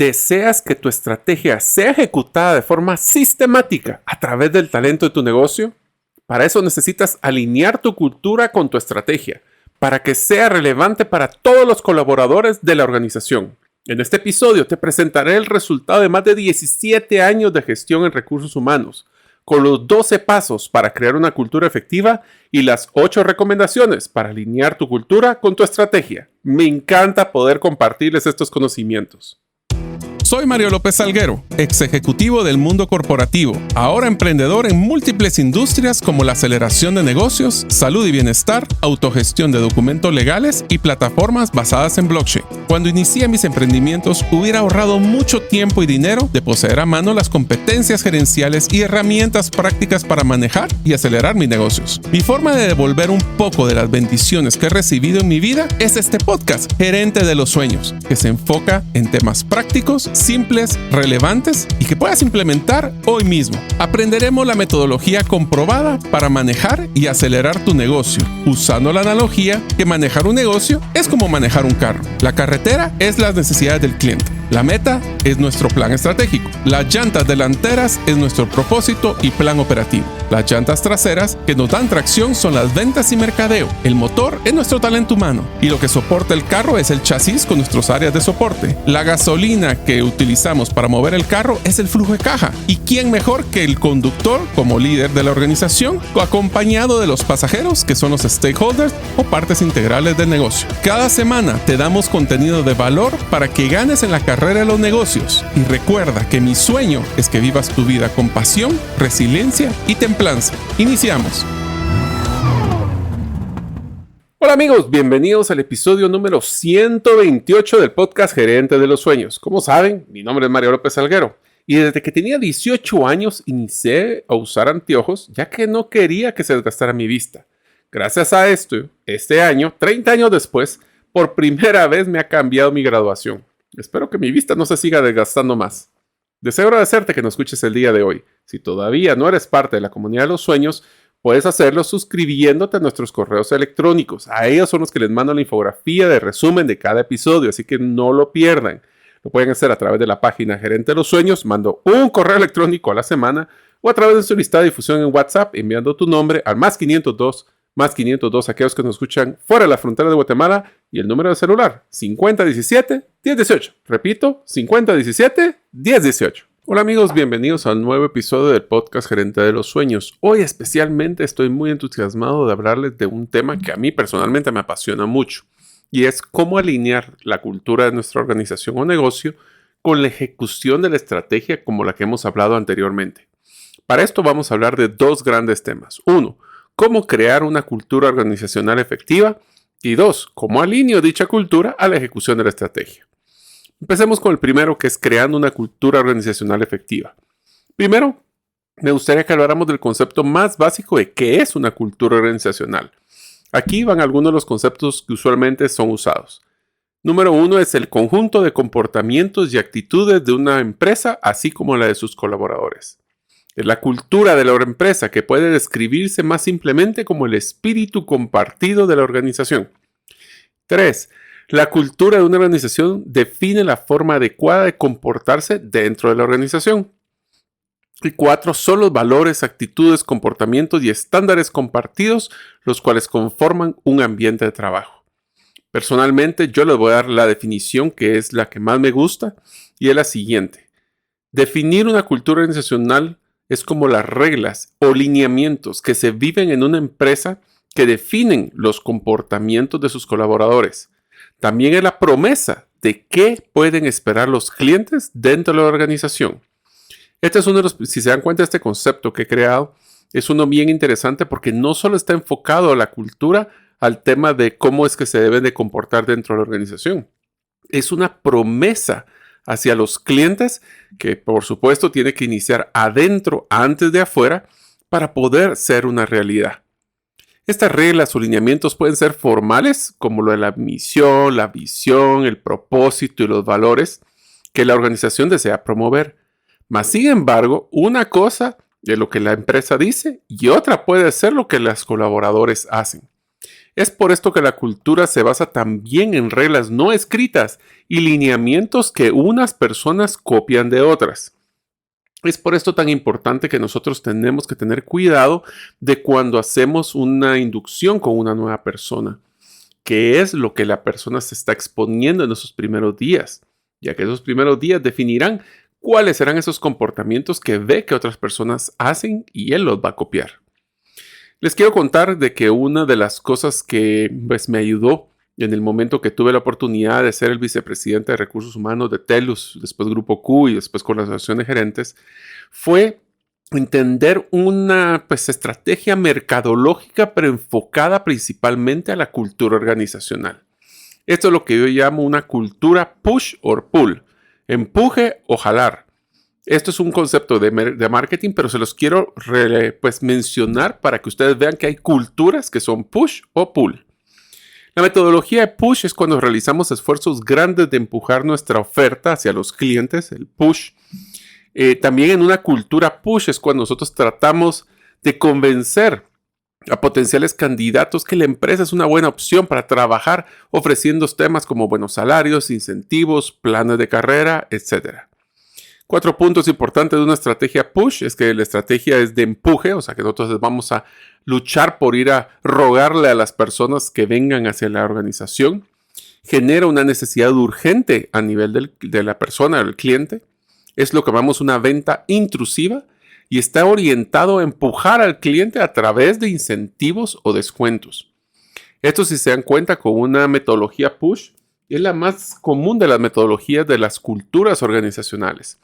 ¿Deseas que tu estrategia sea ejecutada de forma sistemática a través del talento de tu negocio? Para eso necesitas alinear tu cultura con tu estrategia, para que sea relevante para todos los colaboradores de la organización. En este episodio te presentaré el resultado de más de 17 años de gestión en recursos humanos, con los 12 pasos para crear una cultura efectiva y las 8 recomendaciones para alinear tu cultura con tu estrategia. Me encanta poder compartirles estos conocimientos. Soy Mario López Salguero, ex ejecutivo del mundo corporativo, ahora emprendedor en múltiples industrias como la aceleración de negocios, salud y bienestar, autogestión de documentos legales y plataformas basadas en blockchain. Cuando inicié mis emprendimientos, hubiera ahorrado mucho tiempo y dinero de poseer a mano las competencias gerenciales y herramientas prácticas para manejar y acelerar mis negocios. Mi forma de devolver un poco de las bendiciones que he recibido en mi vida es este podcast, Gerente de los Sueños, que se enfoca en temas prácticos, simples, relevantes y que puedas implementar hoy mismo. Aprenderemos la metodología comprobada para manejar y acelerar tu negocio, usando la analogía que manejar un negocio es como manejar un carro. La carretera es las necesidades del cliente. La meta es nuestro plan estratégico. Las llantas delanteras es nuestro propósito y plan operativo. Las llantas traseras que nos dan tracción son las ventas y mercadeo. El motor es nuestro talento humano y lo que soporta el carro es el chasis con nuestras áreas de soporte. La gasolina que utilizamos para mover el carro es el flujo de caja. ¿Y quién mejor que el conductor como líder de la organización, acompañado de los pasajeros que son los stakeholders o partes integrales del negocio? Cada semana te damos contenido de valor para que ganes en la carrera de los negocios. Y recuerda que mi sueño es que vivas tu vida con pasión, resiliencia y templanza. Iniciamos. Hola amigos, bienvenidos al episodio número 128 del podcast Gerente de los Sueños. Como saben, mi nombre es Mario López Salguero y desde que tenía 18 años inicié a usar anteojos ya que no quería que se desgastara mi vista. Gracias a esto, este año, 30 años después, por primera vez me ha cambiado mi graduación. Espero que mi vista no se siga desgastando más. Deseo agradecerte que nos escuches el día de hoy. Si todavía no eres parte de la comunidad de los sueños, puedes hacerlo suscribiéndote a nuestros correos electrónicos. A ellos son los que les mando la infografía de resumen de cada episodio, así que no lo pierdan. Lo pueden hacer a través de la página Gerente de los Sueños, mando un correo electrónico a la semana o a través de su lista de difusión en WhatsApp enviando tu nombre al más 502 aquellos que nos escuchan fuera de la frontera de Guatemala y el número de celular 5017-1018. Repito, 5017-1018. Hola amigos, bienvenidos a un nuevo episodio del podcast Gerente de los Sueños. Hoy especialmente estoy muy entusiasmado de hablarles de un tema que a mí personalmente me apasiona mucho y es cómo alinear la cultura de nuestra organización o negocio con la ejecución de la estrategia como la que hemos hablado anteriormente. Para esto vamos a hablar de dos grandes temas. Uno, cómo crear una cultura organizacional efectiva y dos, cómo alineo dicha cultura a la ejecución de la estrategia. Empecemos con el primero, que es creando una cultura organizacional efectiva. Primero, me gustaría que habláramos del concepto más básico de qué es una cultura organizacional. Aquí van algunos de los conceptos que usualmente son usados. Número 1 es el conjunto de comportamientos y actitudes de una empresa, así como la de sus colaboradores. Es la cultura de la empresa, que puede describirse más simplemente como el espíritu compartido de la organización. 3. La cultura de una organización define la forma adecuada de comportarse dentro de la organización. Y 4. Son los valores, actitudes, comportamientos y estándares compartidos, los cuales conforman un ambiente de trabajo. Personalmente, yo les voy a dar la definición que es la que más me gusta y es la siguiente. Definir una cultura organizacional es como las reglas o lineamientos que se viven en una empresa que definen los comportamientos de sus colaboradores. También es la promesa de qué pueden esperar los clientes dentro de la organización. Este es uno de los, si se dan cuenta, este concepto que he creado es uno bien interesante porque no solo está enfocado a la cultura, al tema de cómo es que se deben de comportar dentro de la organización. Es una promesa hacia los clientes que, por supuesto, tiene que iniciar adentro antes de afuera para poder ser una realidad. Estas reglas o lineamientos pueden ser formales, como lo de la misión, la visión, el propósito y los valores que la organización desea promover. Mas, sin embargo, una cosa es lo que la empresa dice y otra puede ser lo que los colaboradores hacen. Es por esto que la cultura se basa también en reglas no escritas y lineamientos que unas personas copian de otras. Es por esto tan importante que nosotros tenemos que tener cuidado de cuando hacemos una inducción con una nueva persona. ¿Qué es lo que la persona se está exponiendo en esos primeros días? Ya que esos primeros días definirán cuáles serán esos comportamientos que ve que otras personas hacen y él los va a copiar. Les quiero contar de que una de las cosas que me ayudó en el momento que tuve la oportunidad de ser el vicepresidente de Recursos Humanos de TELUS, después Grupo Q y después con la Asociación de Gerentes, fue entender una estrategia mercadológica pero enfocada principalmente a la cultura organizacional. Esto es lo que yo llamo una cultura push or pull, empuje o jalar. Esto es un concepto de marketing, pero se los quiero mencionar para que ustedes vean que hay culturas que son push o pull. La metodología de push es cuando realizamos esfuerzos grandes de empujar nuestra oferta hacia los clientes, el push. También en una cultura push es cuando nosotros tratamos de convencer a potenciales candidatos que la empresa es una buena opción para trabajar ofreciendo temas como buenos salarios, incentivos, planes de carrera, etc. 4 puntos importantes de una estrategia push es que la estrategia es de empuje, o sea que nosotros vamos a luchar por ir a rogarle a las personas que vengan hacia la organización. Genera una necesidad urgente a nivel de la persona, del cliente. Es lo que llamamos una venta intrusiva y está orientado a empujar al cliente a través de incentivos o descuentos. Esto, si se dan cuenta, con una metodología push es la más común de las metodologías de las culturas organizacionales.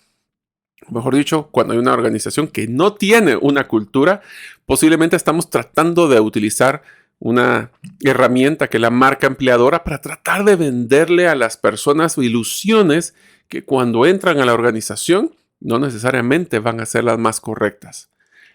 Mejor dicho, cuando hay una organización que no tiene una cultura, posiblemente estamos tratando de utilizar una herramienta que es la marca empleadora para tratar de venderle a las personas ilusiones que cuando entran a la organización no necesariamente van a ser las más correctas.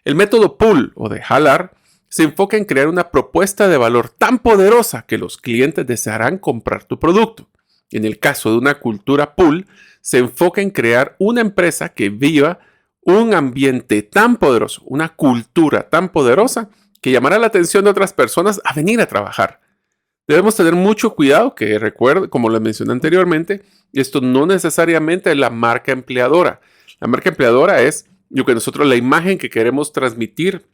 El método pull o de jalar se enfoca en crear una propuesta de valor tan poderosa que los clientes desearán comprar tu producto. En el caso de una cultura pull, se enfoca en crear una empresa que viva un ambiente tan poderoso, una cultura tan poderosa que llamará la atención de otras personas a venir a trabajar. Debemos tener mucho cuidado que, recuerden, como les mencioné anteriormente, esto no necesariamente es la marca empleadora. La marca empleadora es la imagen que queremos transmitir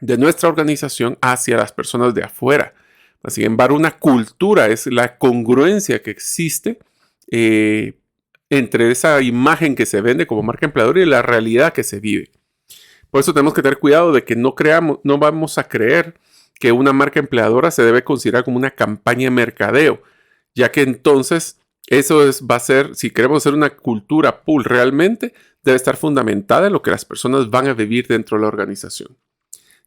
de nuestra organización hacia las personas de afuera. Sin embargo, una cultura es la congruencia que existe entre esa imagen que se vende como marca empleadora y la realidad que se vive. Por eso tenemos que tener cuidado de que no vamos a creer que una marca empleadora se debe considerar como una campaña de mercadeo, ya que entonces va a ser, si queremos hacer una cultura pull realmente, debe estar fundamentada en lo que las personas van a vivir dentro de la organización.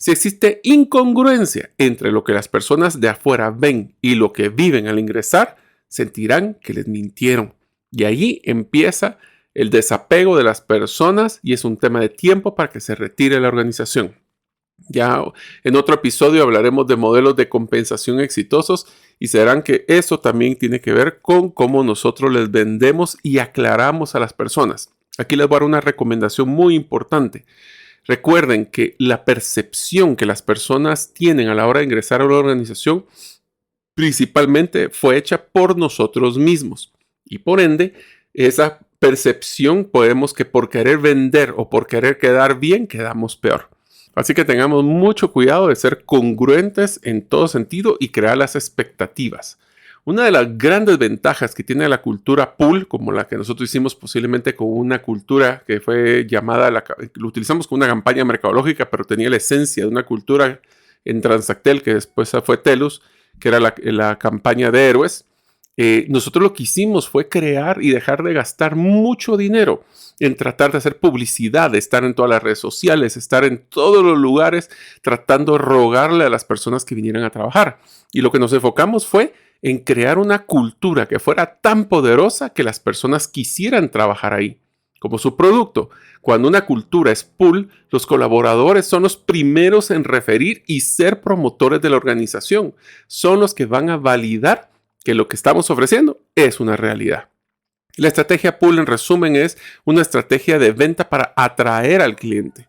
Si existe incongruencia entre lo que las personas de afuera ven y lo que viven al ingresar, sentirán que les mintieron. Y allí empieza el desapego de las personas y es un tema de tiempo para que se retire la organización. Ya en otro episodio hablaremos de modelos de compensación exitosos y serán que eso también tiene que ver con cómo nosotros les vendemos y aclaramos a las personas. Aquí les voy a dar una recomendación muy importante. Recuerden que la percepción que las personas tienen a la hora de ingresar a una organización principalmente fue hecha por nosotros mismos. Y por ende, esa percepción podemos que por querer vender o por querer quedar bien, quedamos peor. Así que tengamos mucho cuidado de ser congruentes en todo sentido y crear las expectativas. Una de las grandes ventajas que tiene la cultura pull, como la que nosotros hicimos posiblemente con una cultura que fue llamada, lo utilizamos con una campaña mercadológica, pero tenía la esencia de una cultura en Transactel, que después fue TELUS, que era la campaña de héroes. Nosotros lo que hicimos fue crear y dejar de gastar mucho dinero en tratar de hacer publicidad, de estar en todas las redes sociales, estar en todos los lugares tratando de rogarle a las personas que vinieran a trabajar. Y lo que nos enfocamos fue en crear una cultura que fuera tan poderosa que las personas quisieran trabajar ahí, como su producto. Cuando una cultura es pull, los colaboradores son los primeros en referir y ser promotores de la organización. Son los que van a validar que lo que estamos ofreciendo es una realidad. La estrategia pull, en resumen, es una estrategia de venta para atraer al cliente.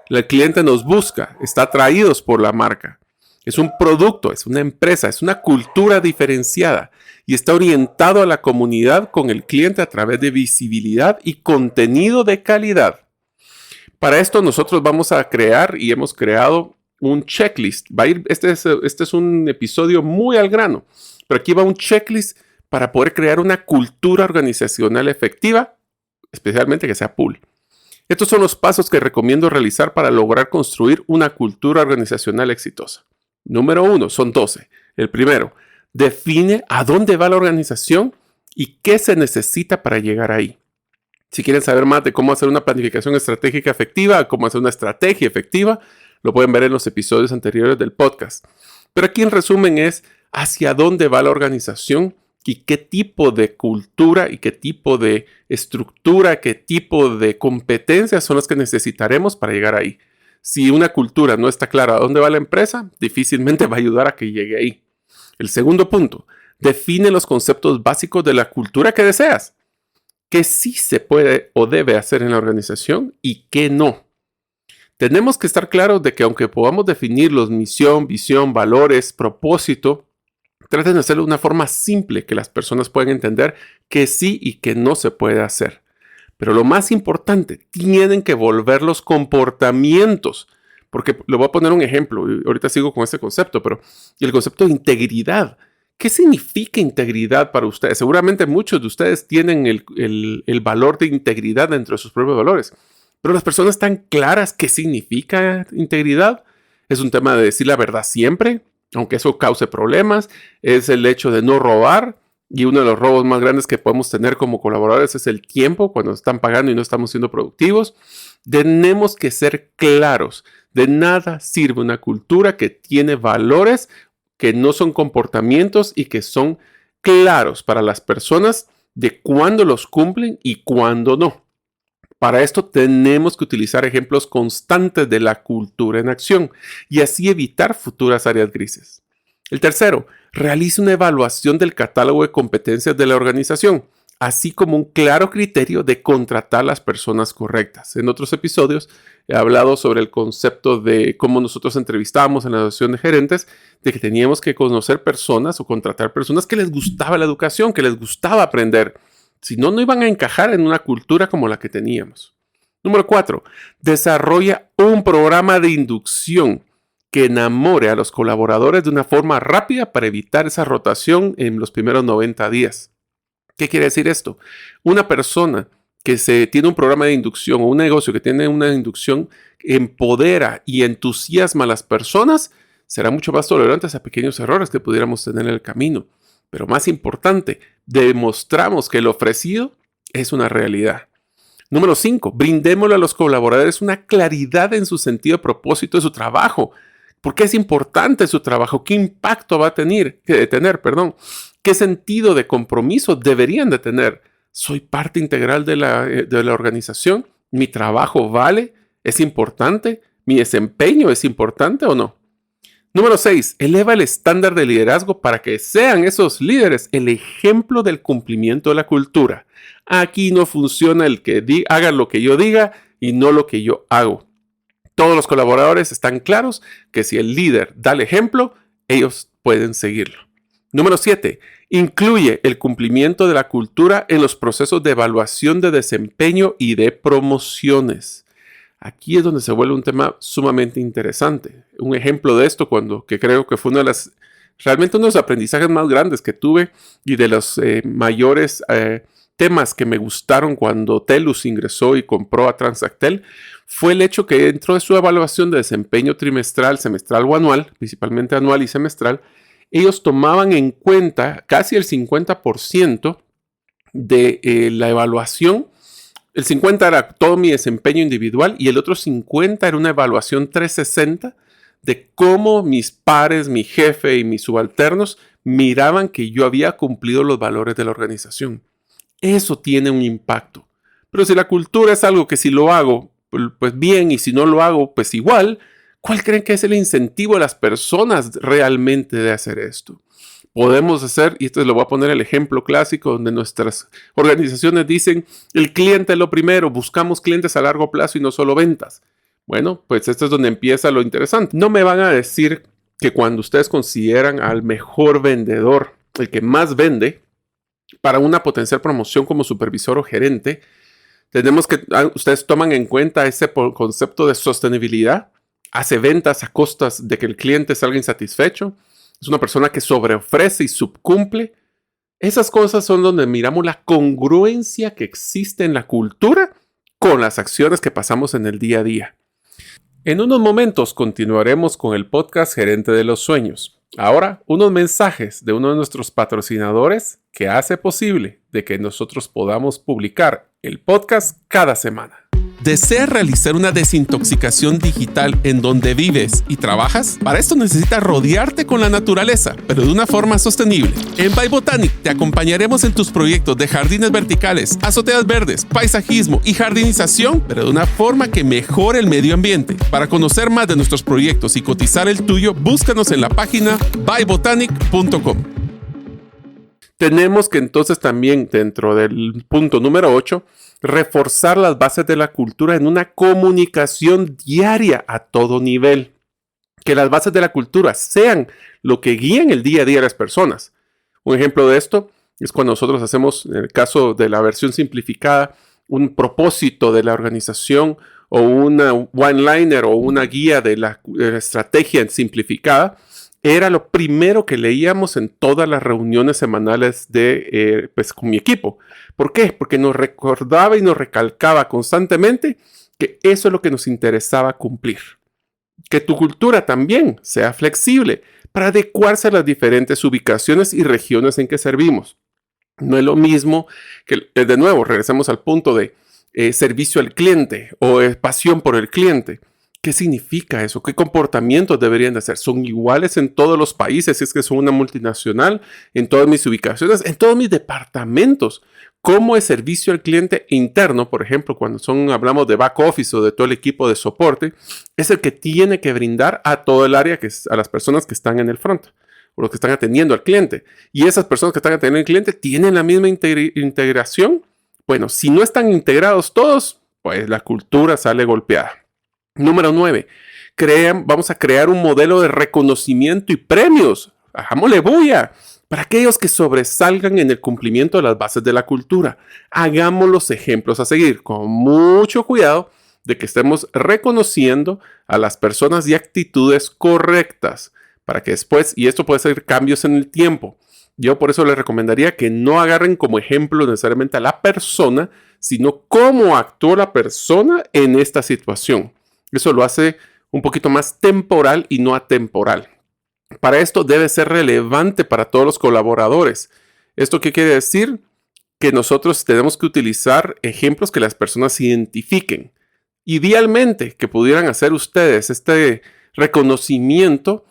El cliente nos busca, está atraído por la marca. Es un producto, es una empresa, es una cultura diferenciada y está orientado a la comunidad con el cliente a través de visibilidad y contenido de calidad. Para esto nosotros vamos a crear y hemos creado un checklist. Este es un episodio muy al grano, pero aquí va un checklist para poder crear una cultura organizacional efectiva, especialmente que sea pool. Estos son los pasos que recomiendo realizar para lograr construir una cultura organizacional exitosa. Número 1, son 12. El primero, define a dónde va la organización y qué se necesita para llegar ahí. Si quieren saber más de cómo hacer una planificación estratégica efectiva, cómo hacer una estrategia efectiva, lo pueden ver en los episodios anteriores del podcast. Pero aquí en resumen es hacia dónde va la organización y qué tipo de cultura y qué tipo de estructura, qué tipo de competencias son las que necesitaremos para llegar ahí. Si una cultura no está clara a dónde va la empresa, difícilmente va a ayudar a que llegue ahí. El segundo punto, define los conceptos básicos de la cultura que deseas. ¿Qué sí se puede o debe hacer en la organización y qué no? Tenemos que estar claros de que aunque podamos definirlos, misión, visión, valores, propósito, traten de hacerlo de una forma simple que las personas puedan entender que sí y que no se puede hacer. Pero lo más importante, tienen que volver los comportamientos. Porque le voy a poner un ejemplo, ahorita sigo con este concepto, pero el concepto de integridad. ¿Qué significa integridad para ustedes? Seguramente muchos de ustedes tienen el valor de integridad dentro de sus propios valores. Pero las personas están claras qué significa integridad. Es un tema de decir la verdad siempre, aunque eso cause problemas. Es el hecho de no robar. Y uno de los robos más grandes que podemos tener como colaboradores es el tiempo, cuando están pagando y no estamos siendo productivos. Tenemos que ser claros. De nada sirve una cultura que tiene valores que no son comportamientos y que son claros para las personas de cuándo los cumplen y cuándo no. Para esto tenemos que utilizar ejemplos constantes de la cultura en acción y así evitar futuras áreas grises. El tercero, realice una evaluación del catálogo de competencias de la organización, así como un claro criterio de contratar las personas correctas. En otros episodios he hablado sobre el concepto de cómo nosotros entrevistábamos en la asociación de gerentes, de que teníamos que conocer personas o contratar personas que les gustaba la educación, que les gustaba aprender. Si no, no iban a encajar en una cultura como la que teníamos. Número 4, desarrolla un programa de inducción que enamore a los colaboradores de una forma rápida para evitar esa rotación en los primeros 90 días. ¿Qué quiere decir esto? Una persona que tiene un programa de inducción o un negocio que tiene una inducción empodera y entusiasma a las personas, será mucho más tolerante a pequeños errores que pudiéramos tener en el camino. Pero más importante, demostramos que lo ofrecido es una realidad. Número 5, brindémosle a los colaboradores una claridad en su sentido de propósito de su trabajo. ¿Por qué es importante su trabajo? ¿Qué impacto va a tener? ¿Qué sentido de compromiso deberían de tener? ¿Soy parte integral de la organización? ¿Mi trabajo vale? ¿Es importante? ¿Mi desempeño es importante o no? Número 6. Eleva el estándar de liderazgo para que sean esos líderes el ejemplo del cumplimiento de la cultura. Aquí no funciona el que hagan lo que yo diga y no lo que yo hago. Todos los colaboradores están claros que si el líder da el ejemplo, ellos pueden seguirlo. Número 7. Incluye el cumplimiento de la cultura en los procesos de evaluación de desempeño y de promociones. Aquí es donde se vuelve un tema sumamente interesante. Un ejemplo de esto, que creo que fue realmente uno de los aprendizajes más grandes que tuve y de los mayores temas que me gustaron cuando TELUS ingresó y compró a Transactel, fue el hecho que dentro de su evaluación de desempeño trimestral, semestral o anual, principalmente anual y semestral, ellos tomaban en cuenta casi el 50% de la evaluación. El 50 era todo mi desempeño individual y el otro 50 era una evaluación 360 de cómo mis pares, mi jefe y mis subalternos miraban que yo había cumplido los valores de la organización. Eso tiene un impacto. Pero si la cultura es algo que si lo hago, pues bien, y si no lo hago, pues igual, ¿cuál creen que es el incentivo de las personas realmente de hacer esto? Podemos hacer, y esto lo voy a poner el ejemplo clásico, donde nuestras organizaciones dicen, el cliente es lo primero, buscamos clientes a largo plazo y no solo ventas. Bueno, pues esto es donde empieza lo interesante. No me van a decir que cuando ustedes consideran al mejor vendedor, el que más vende, para una potencial promoción como supervisor o gerente, tenemos que, ustedes toman en cuenta ese concepto de sostenibilidad, hace ventas a costas de que el cliente salga insatisfecho, es una persona que sobreofrece y subcumple. Esas cosas son donde miramos la congruencia que existe en la cultura con las acciones que pasamos en el día a día. En unos momentos continuaremos con el podcast Gerente de los Sueños. Ahora, unos mensajes de uno de nuestros patrocinadores que hace posible de que nosotros podamos publicar el podcast cada semana. ¿Deseas realizar una desintoxicación digital en donde vives y trabajas? Para esto necesitas rodearte con la naturaleza, pero de una forma sostenible. En By Botanic te acompañaremos en tus proyectos de jardines verticales, azoteas verdes, paisajismo y jardinización, pero de una forma que mejore el medio ambiente. Para conocer más de nuestros proyectos y cotizar el tuyo, búscanos en la página bybotanic.com. Tenemos que entonces también, dentro del punto número 8, reforzar las bases de la cultura en una comunicación diaria a todo nivel. Que las bases de la cultura sean lo que guíen el día a día de las personas. Un ejemplo de esto es cuando nosotros hacemos, en el caso de la versión simplificada, un propósito de la organización o una one-liner o una guía de la estrategia simplificada. Era lo primero que leíamos en todas las reuniones semanales con mi equipo. ¿Por qué? Porque nos recordaba y nos recalcaba constantemente que eso es lo que nos interesaba cumplir. Que tu cultura también sea flexible para adecuarse a las diferentes ubicaciones y regiones en que servimos. No es lo mismo que, de nuevo, regresemos al punto de servicio al cliente o pasión por el cliente. ¿Qué significa eso? ¿Qué comportamientos deberían de ser? ¿Son iguales en todos los países? Si es que son una multinacional, en todas mis ubicaciones, en todos mis departamentos. ¿Cómo es servicio al cliente interno? Por ejemplo, cuando hablamos de back office o de todo el equipo de soporte, es el que tiene que brindar a todo el área, a las personas que están en el front, o los que están atendiendo al cliente. Y esas personas que están atendiendo al cliente tienen la misma integración. Bueno, si no están integrados todos, pues la cultura sale golpeada. Número 9. Vamos a crear un modelo de reconocimiento y premios. Hagámosle bulla para aquellos que sobresalgan en el cumplimiento de las bases de la cultura. Hagamos los ejemplos a seguir con mucho cuidado de que estemos reconociendo a las personas y actitudes correctas para que después, y esto puede ser cambios en el tiempo. Yo por eso les recomendaría que no agarren como ejemplo necesariamente a la persona, sino cómo actuó la persona en esta situación. Eso lo hace un poquito más temporal y no atemporal. Para esto debe ser relevante para todos los colaboradores. ¿Esto qué quiere decir? Que nosotros tenemos que utilizar ejemplos que las personas identifiquen. Idealmente, que pudieran hacer ustedes este reconocimiento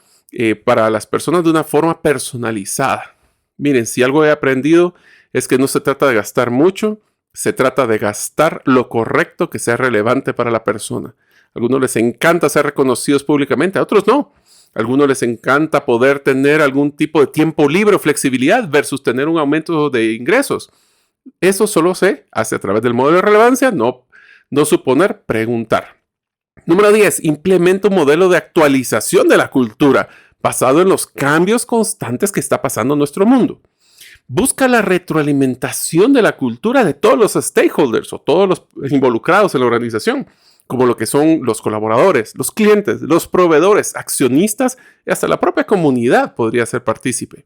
para las personas de una forma personalizada. Miren, si algo he aprendido es que no se trata de gastar mucho, se trata de gastar lo correcto que sea relevante para la persona. A algunos les encanta ser reconocidos públicamente, a otros no. A algunos les encanta poder tener algún tipo de tiempo libre o flexibilidad versus tener un aumento de ingresos. Eso solo se hace a través del modelo de relevancia, no suponer, preguntar. Número 10. Implementa un modelo de actualización de la cultura basado en los cambios constantes que está pasando en nuestro mundo. Busca la retroalimentación de la cultura de todos los stakeholders o todos los involucrados en la organización, como lo que son los colaboradores, los clientes, los proveedores, accionistas y hasta la propia comunidad podría ser partícipe.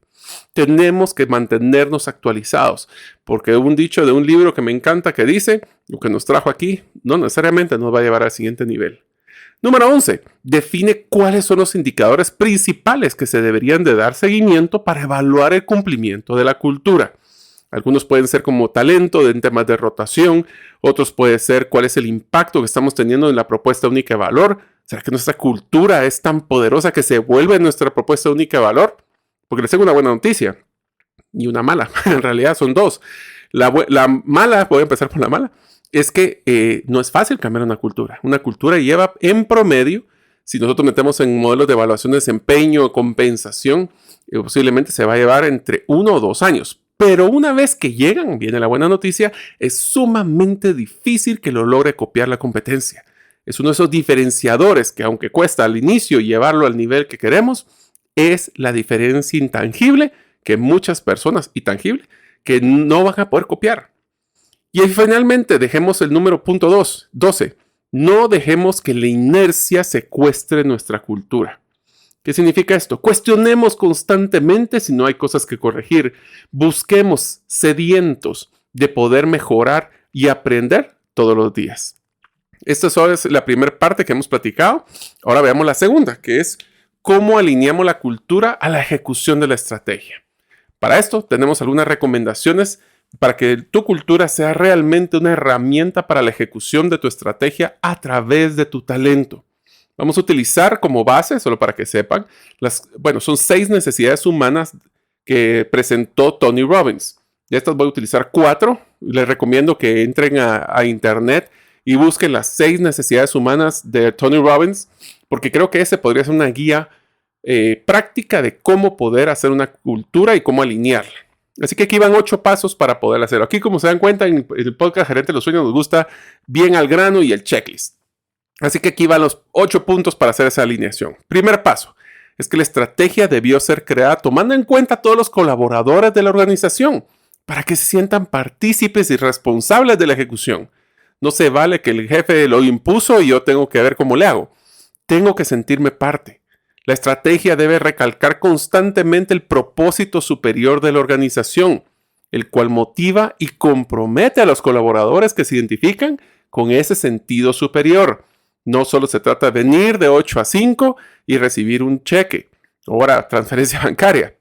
Tenemos que mantenernos actualizados, porque un dicho de un libro que me encanta que dice, lo que nos trajo aquí no necesariamente nos va a llevar al siguiente nivel. Número 11. Define cuáles son los indicadores principales que se deberían de dar seguimiento para evaluar el cumplimiento de la cultura. Algunos pueden ser como talento en temas de rotación, otros pueden ser cuál es el impacto que estamos teniendo en la propuesta única de valor. ¿Será que nuestra cultura es tan poderosa que se vuelve nuestra propuesta única de valor? Porque les tengo una buena noticia y una mala. En realidad son dos. La mala, voy a empezar por la mala, es que no es fácil cambiar una cultura. Una cultura lleva en promedio, si nosotros metemos en modelos de evaluación de desempeño o compensación, posiblemente se va a llevar entre 1 o 2 años. Pero una vez que llegan, viene la buena noticia, es sumamente difícil que lo logre copiar la competencia. Es uno de esos diferenciadores que aunque cuesta al inicio llevarlo al nivel que queremos, es la diferencia intangible que muchas personas, y tangible, que no van a poder copiar. Y finalmente, dejemos el número punto 12. No dejemos que la inercia secuestre nuestra cultura. ¿Qué significa esto? Cuestionemos constantemente si no hay cosas que corregir. Busquemos sedientos de poder mejorar y aprender todos los días. Esta es la primera parte que hemos platicado. Ahora veamos la segunda, que es cómo alineamos la cultura a la ejecución de la estrategia. Para esto tenemos algunas recomendaciones para que tu cultura sea realmente una herramienta para la ejecución de tu estrategia a través de tu talento. Vamos a utilizar como base, solo para que sepan, son 6 necesidades humanas que presentó Tony Robbins. De estas voy a utilizar 4. Les recomiendo que entren a internet y busquen las 6 necesidades humanas de Tony Robbins, porque creo que ese podría ser una guía práctica de cómo poder hacer una cultura y cómo alinearla. Así que aquí van 8 pasos para poder hacerlo. Aquí, como se dan cuenta, en el podcast Gerente de los Sueños nos gusta bien al grano y el checklist. Así que aquí van los 8 puntos para hacer esa alineación. Primer paso es que la estrategia debió ser creada tomando en cuenta a todos los colaboradores de la organización para que se sientan partícipes y responsables de la ejecución. No se vale que el jefe lo impuso y yo tengo que ver cómo le hago. Tengo que sentirme parte. La estrategia debe recalcar constantemente el propósito superior de la organización, el cual motiva y compromete a los colaboradores que se identifican con ese sentido superior. No solo se trata de venir de 8 a 5 y recibir un cheque, ahora transferencia bancaria.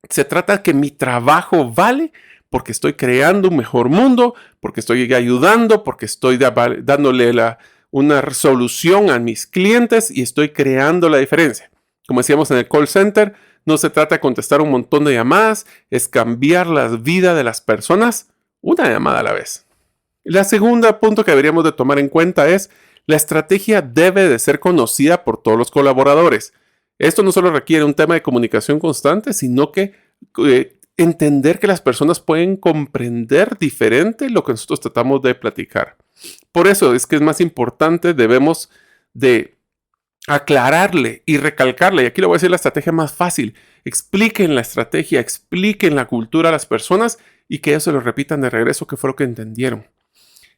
Se trata de que mi trabajo vale porque estoy creando un mejor mundo, porque estoy ayudando, porque estoy dándole una solución a mis clientes y estoy creando la diferencia. Como decíamos en el call center, no se trata de contestar un montón de llamadas, es cambiar la vida de las personas una llamada a la vez. El segundo punto que deberíamos de tomar en cuenta es la estrategia debe de ser conocida por todos los colaboradores. Esto no solo requiere un tema de comunicación constante, sino que entender que las personas pueden comprender diferente lo que nosotros tratamos de platicar. Por eso es que es más importante, debemos de aclararle y recalcarle, y aquí le voy a decir la estrategia más fácil. Expliquen la estrategia, expliquen la cultura a las personas y que ellos se lo repitan de regreso que fue lo que entendieron.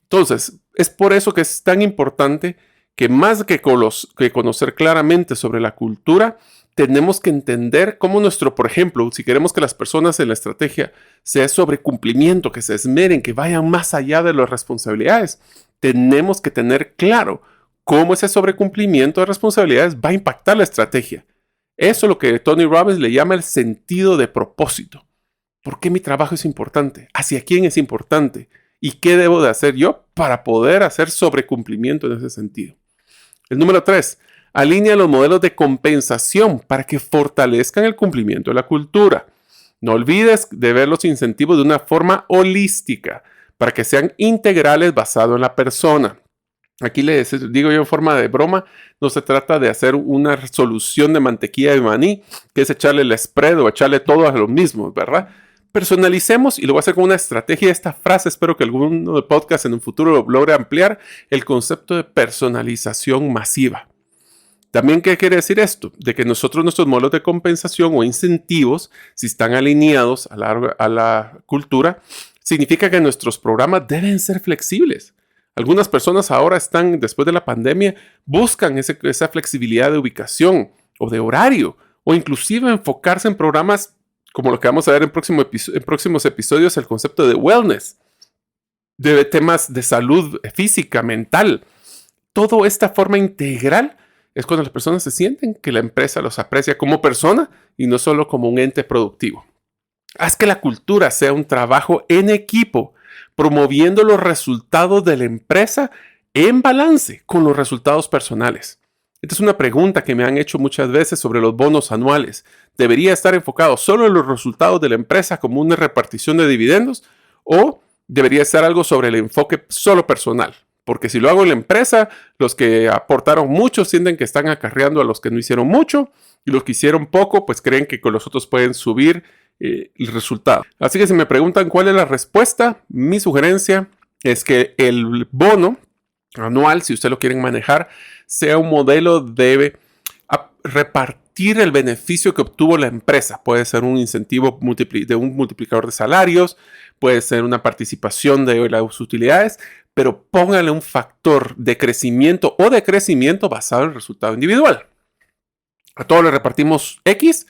Entonces, es por eso que es tan importante que más que conocer claramente sobre la cultura, tenemos que entender cómo por ejemplo, si queremos que las personas en la estrategia sea sobre cumplimiento, que se esmeren, que vayan más allá de las responsabilidades, tenemos que tener claro cómo ese sobrecumplimiento de responsabilidades va a impactar la estrategia. Eso es lo que Tony Robbins le llama el sentido de propósito. ¿Por qué mi trabajo es importante? ¿Hacia quién es importante? ¿Y qué debo de hacer yo para poder hacer sobrecumplimiento en ese sentido? El número 3, alinea los modelos de compensación para que fortalezcan el cumplimiento de la cultura. No olvides de ver los incentivos de una forma holística para que sean integrales basados en la persona. Aquí les digo yo en forma de broma, no se trata de hacer una solución de mantequilla de maní, que es echarle el spread o echarle todo a lo mismo, ¿verdad? Personalicemos, y lo voy a hacer con una estrategia. Esta frase espero que alguno de podcast en un futuro lo logre ampliar, el concepto de personalización masiva. También, ¿qué quiere decir esto? De que nuestros modelos de compensación o incentivos, si están alineados a la cultura, significa que nuestros programas deben ser flexibles. Algunas personas ahora después de la pandemia, buscan esa flexibilidad de ubicación o de horario, o inclusive enfocarse en programas como lo que vamos a ver en próximos episodios, el concepto de wellness, de temas de salud física, mental. Toda esta forma integral es cuando las personas se sienten que la empresa los aprecia como persona y no solo como un ente productivo. Haz que la cultura sea un trabajo en equipo, promoviendo los resultados de la empresa en balance con los resultados personales. Esta es una pregunta que me han hecho muchas veces sobre los bonos anuales. ¿Debería estar enfocado solo en los resultados de la empresa como una repartición de dividendos o debería ser algo sobre el enfoque solo personal? Porque si lo hago en la empresa, los que aportaron mucho sienten que están acarreando a los que no hicieron mucho y los que hicieron poco pues creen que con los otros pueden subir el resultado. Así que si me preguntan cuál es la respuesta, mi sugerencia es que el bono anual, si ustedes lo quieren manejar, sea un modelo de repartir el beneficio que obtuvo la empresa. Puede ser un incentivo de un multiplicador de salarios, puede ser una participación de las utilidades, pero póngale un factor de crecimiento o decrecimiento basado en el resultado individual. A todos le repartimos X,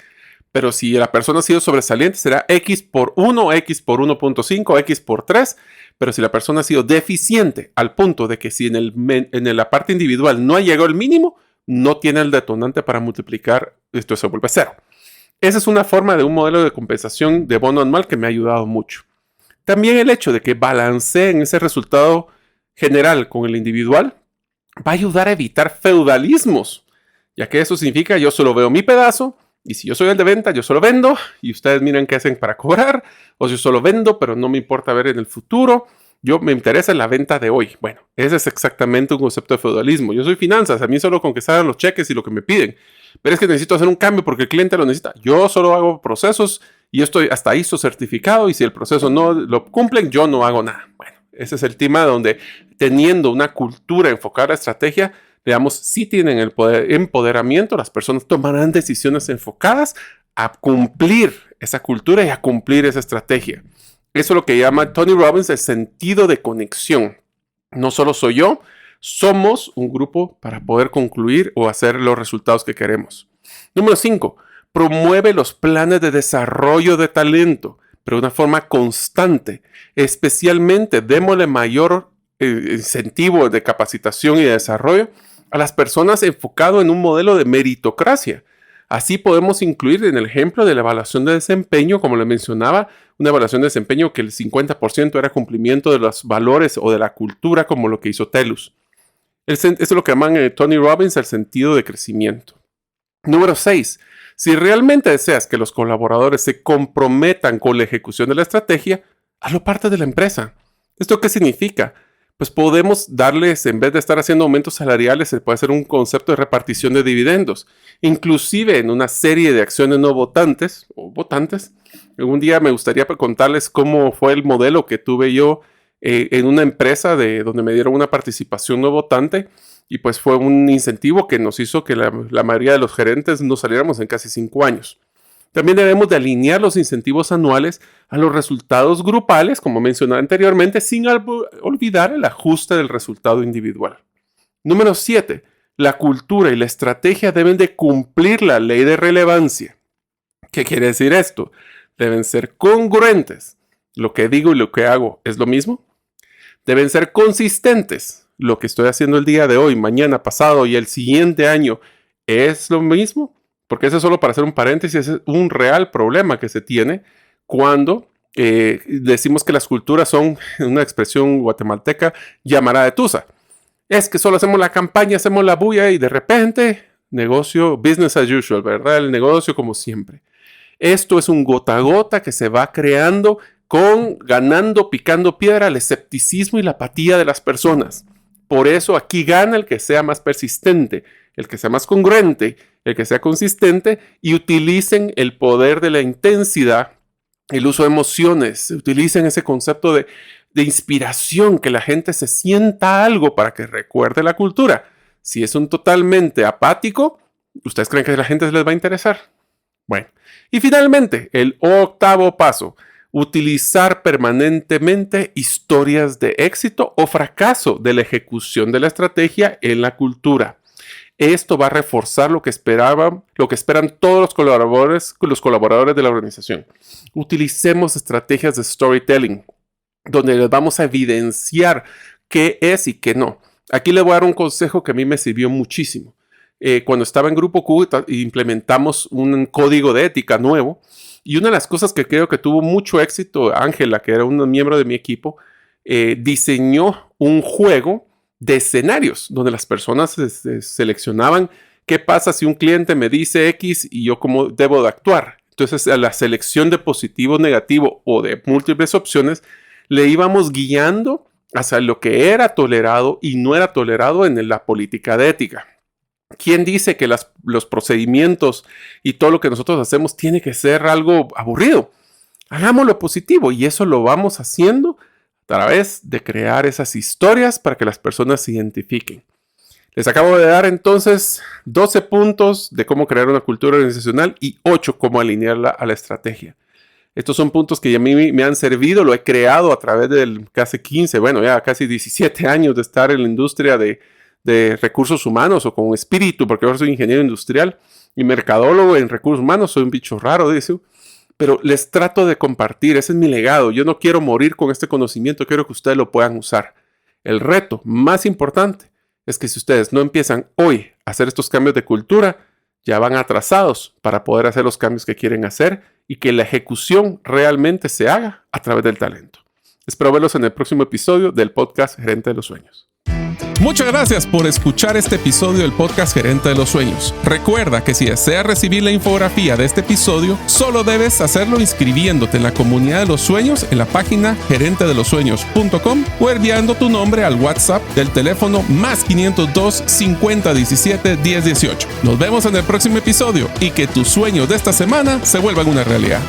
pero si la persona ha sido sobresaliente será X por 1, X por 1.5, X por 3, pero si la persona ha sido deficiente al punto de que si en la parte individual no ha llegado el mínimo, no tiene el detonante para multiplicar, esto se vuelve cero. Esa es una forma de un modelo de compensación de bono anual que me ha ayudado mucho. También el hecho de que balanceen ese resultado general con el individual va a ayudar a evitar feudalismos, ya que eso significa yo solo veo mi pedazo y si yo soy el de venta, yo solo vendo y ustedes miran qué hacen para cobrar, o si yo solo vendo, pero no me importa ver en el futuro. Yo me interesa en la venta de hoy. Bueno, ese es exactamente un concepto de feudalismo. Yo soy finanzas, a mí solo con que salgan los cheques y lo que me piden. Pero es que necesito hacer un cambio porque el cliente lo necesita. Yo solo hago procesos y yo estoy hasta ISO certificado y si el proceso no lo cumplen, yo no hago nada. Bueno, ese es el tema donde teniendo una cultura enfocada a la estrategia, digamos, si tienen el empoderamiento, las personas tomarán decisiones enfocadas a cumplir esa cultura y a cumplir esa estrategia. Eso es lo que llama Tony Robbins el sentido de conexión. No solo soy yo, somos un grupo para poder concluir o hacer los resultados que queremos. Número 5. Promueve los planes de desarrollo de talento, pero de una forma constante. Especialmente démosle mayor incentivo de capacitación y de desarrollo a las personas enfocado en un modelo de meritocracia. Así podemos incluir en el ejemplo de la evaluación de desempeño, como le mencionaba, una evaluación de desempeño que el 50% era cumplimiento de los valores o de la cultura, como lo que hizo TELUS. Eso es lo que llaman Tony Robbins el sentido de crecimiento. Número 6. Si realmente deseas que los colaboradores se comprometan con la ejecución de la estrategia, hazlo parte de la empresa. ¿Esto qué significa? Pues podemos darles, en vez de estar haciendo aumentos salariales, se puede hacer un concepto de repartición de dividendos. Inclusive en una serie de acciones no votantes o votantes. Algún día me gustaría contarles cómo fue el modelo que tuve yo en una empresa donde me dieron una participación no votante y pues fue un incentivo que nos hizo que la mayoría de los gerentes no saliéramos en casi 5 años. También debemos de alinear los incentivos anuales a los resultados grupales, como mencioné anteriormente, sin olvidar el ajuste del resultado individual. Número 7. La cultura y la estrategia deben de cumplir la ley de relevancia. ¿Qué quiere decir esto? Deben ser congruentes. Lo que digo y lo que hago es lo mismo. Deben ser consistentes. Lo que estoy haciendo el día de hoy, mañana, pasado y el siguiente año es lo mismo. Porque eso es solo para hacer un paréntesis, es un real problema que se tiene cuando decimos que las culturas son, una expresión guatemalteca, llamará de tusa. Es que solo hacemos la campaña, hacemos la bulla y de repente, negocio, business as usual, ¿verdad? El negocio como siempre. Esto es un gota a gota que se va creando ganando, picando piedra, el escepticismo y la apatía de las personas. Por eso aquí gana el que sea más persistente, el que sea más congruente, el que sea consistente y utilicen el poder de la intensidad, el uso de emociones, utilicen ese concepto de inspiración, que la gente se sienta algo para que recuerde la cultura. Si es un totalmente apático, ¿ustedes creen que a la gente les va a interesar? Bueno, y finalmente, el 8º paso, utilizar permanentemente historias de éxito o fracaso de la ejecución de la estrategia en la cultura. Esto va a reforzar lo que esperan todos los colaboradores de la organización. Utilicemos estrategias de storytelling, donde les vamos a evidenciar qué es y qué no. Aquí les voy a dar un consejo que a mí me sirvió muchísimo. Cuando estaba en Grupo Q, implementamos un código de ética nuevo. Y una de las cosas que creo que tuvo mucho éxito, Ángela, que era un miembro de mi equipo, diseñó un juego de escenarios donde las personas seleccionaban qué pasa si un cliente me dice X y yo cómo debo de actuar. Entonces, a la selección de positivo, negativo o de múltiples opciones, le íbamos guiando hacia lo que era tolerado y no era tolerado en la política de ética. ¿Quién dice que los procedimientos y todo lo que nosotros hacemos tiene que ser algo aburrido? Hagámoslo positivo y eso lo vamos haciendo a través de crear esas historias para que las personas se identifiquen. Les acabo de dar entonces 12 puntos de cómo crear una cultura organizacional y 8 cómo alinearla a la estrategia. Estos son puntos que a mí me han servido, lo he creado a través de casi 15, ya casi 17 años de estar en la industria de recursos humanos o con espíritu, porque ahora soy ingeniero industrial y mercadólogo en recursos humanos, soy un bicho raro, dice. Pero les trato de compartir, ese es mi legado. Yo no quiero morir con este conocimiento, quiero que ustedes lo puedan usar. El reto más importante es que si ustedes no empiezan hoy a hacer estos cambios de cultura, ya van atrasados para poder hacer los cambios que quieren hacer y que la ejecución realmente se haga a través del talento. Espero verlos en el próximo episodio del podcast Gerente de los Sueños. Muchas gracias por escuchar este episodio del podcast Gerente de los Sueños. Recuerda que si deseas recibir la infografía de este episodio, solo debes hacerlo inscribiéndote en la comunidad de los sueños en la página gerentedelosueños.com o enviando tu nombre al WhatsApp del teléfono +502 50 17 10 18. Nos vemos en el próximo episodio y que tus sueños de esta semana se vuelvan una realidad.